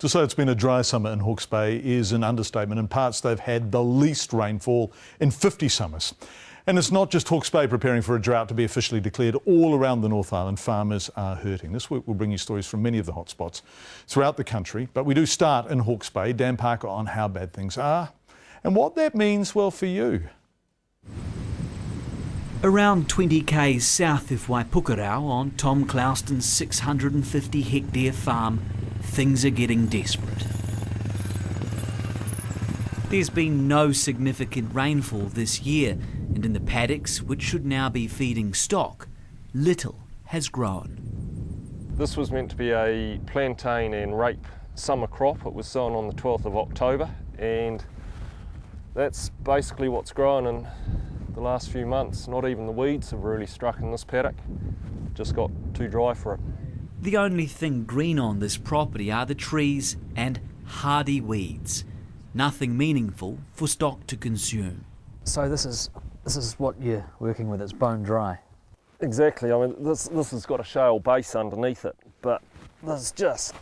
To say it's been a dry summer in Hawke's Bay is an understatement. In parts, they've had the least rainfall in 50 summers. And it's not just Hawke's Bay preparing for a drought to be officially declared. All around the North Island, farmers are hurting. This week we'll bring you stories from many of the hotspots throughout the country. But we do start in Hawke's Bay. Dan Parker on how bad things are and what that means, well, for you. Around 20 k's south of Waipukurau on Tom Clouston's 650-hectare farm, things are getting desperate. There's been no significant rainfall this year, and in the paddocks, which should now be feeding stock, little has grown. This was meant to be a plantain and rape summer crop. It was sown on the 12th of October, and that's basically what's grown in the last few months. Not even the weeds have really struck in this paddock. Just got too dry for it. The only thing green on this property are the trees and hardy weeds. Nothing meaningful for stock to consume. So this is what you're working with, it's bone dry. Exactly. I mean, this has got a shale base underneath it, but there's just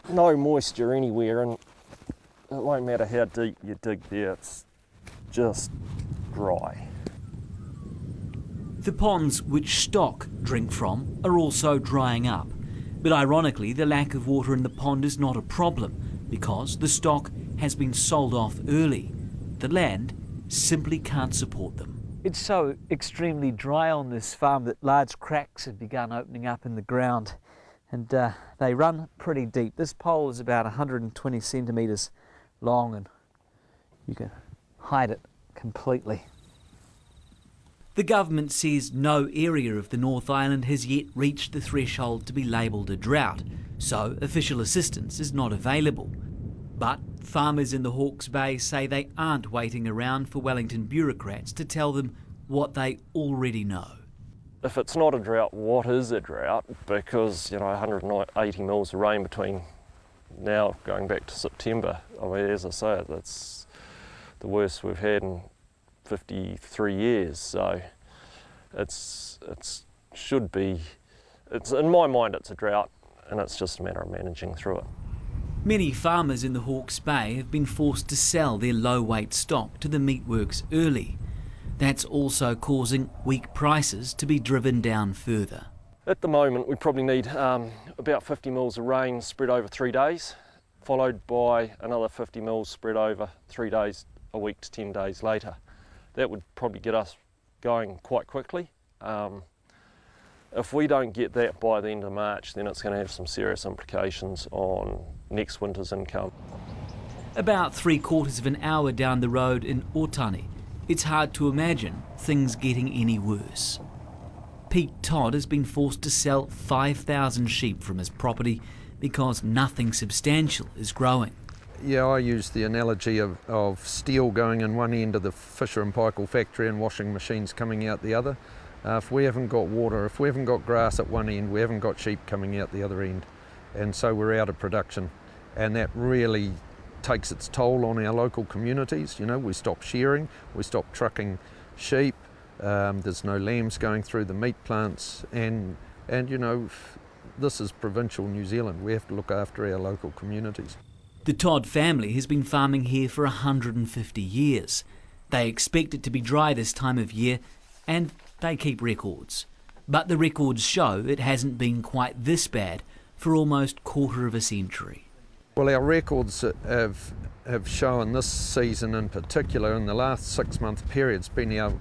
no moisture anywhere, and it won't matter how deep you dig there, it's just dry. The ponds which stock drink from are also drying up. But ironically, the lack of water in the pond is not a problem because the stock has been sold off early. The land simply can't support them. It's so extremely dry on this farm that large cracks have begun opening up in the ground, and they run pretty deep. This pole is about 120 centimetres long, and you can hide it completely. The government says no area of the North Island has yet reached the threshold to be labelled a drought, so official assistance is not available. But farmers in the Hawke's Bay say they aren't waiting around for Wellington bureaucrats to tell them what they already know. If it's not a drought, what is a drought? Because, 180 mils of rain between now going back to September. I mean, as I say, that's the worst we've had in 53 years. So it's in my mind it's a drought, and it's just a matter of managing through it. Many farmers in the Hawke's Bay have been forced to sell their low-weight stock to the meatworks early. That's also causing weak prices to be driven down further. At the moment, we probably need about 50 mils of rain spread over 3 days, followed by another 50 mils spread over 3 days, a week to 10 days later. That would probably get us going quite quickly. If we don't get that by the end of March, then it's going to have some serious implications on next winter's income. About 3/4 of an hour down the road in Otani, it's hard to imagine things getting any worse. Pete Todd has been forced to sell 5,000 sheep from his property because nothing substantial is growing. Yeah, I use the analogy of steel going in one end of the Fisher and Paykel factory and washing machines coming out the other. If we haven't got water, if we haven't got grass at one end, we haven't got sheep coming out the other end. And so we're out of production. And that really takes its toll on our local communities. We stop shearing, we stop trucking sheep, there's no lambs going through the meat plants, and this is provincial New Zealand. We have to look after our local communities. The Todd family has been farming here for 150 years. They expect it to be dry this time of year, and they keep records. But the records show it hasn't been quite this bad for almost quarter of a century. Well, our records have shown this season in particular, in the last 6-month period, it's been our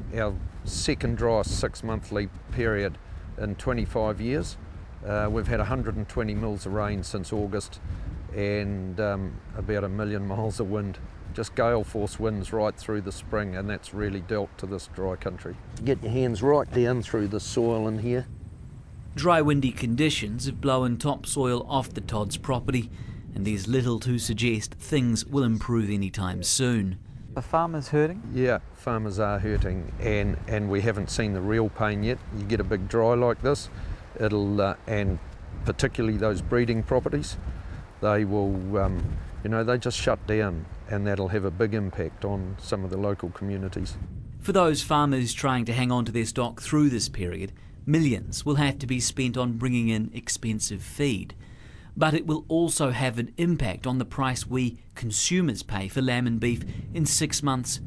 second driest 6-monthly period in 25 years. We've had 120 mils of rain since August, and about 1 million miles of wind. Just gale force winds right through the spring, and that's really dealt to this dry country. Get your hands right down through the soil in here. Dry, windy conditions have blown topsoil off the Todd's property, and there's little to suggest things will improve anytime soon. Are farmers hurting? Yeah, farmers are hurting, and we haven't seen the real pain yet. You get a big dry like this, and particularly those breeding properties, they will, they just shut down, and that'll have a big impact on some of the local communities. For those farmers trying to hang on to their stock through this period, millions will have to be spent on bringing in expensive feed. but it will also have an impact on the price we consumers pay for lamb and beef in 6 months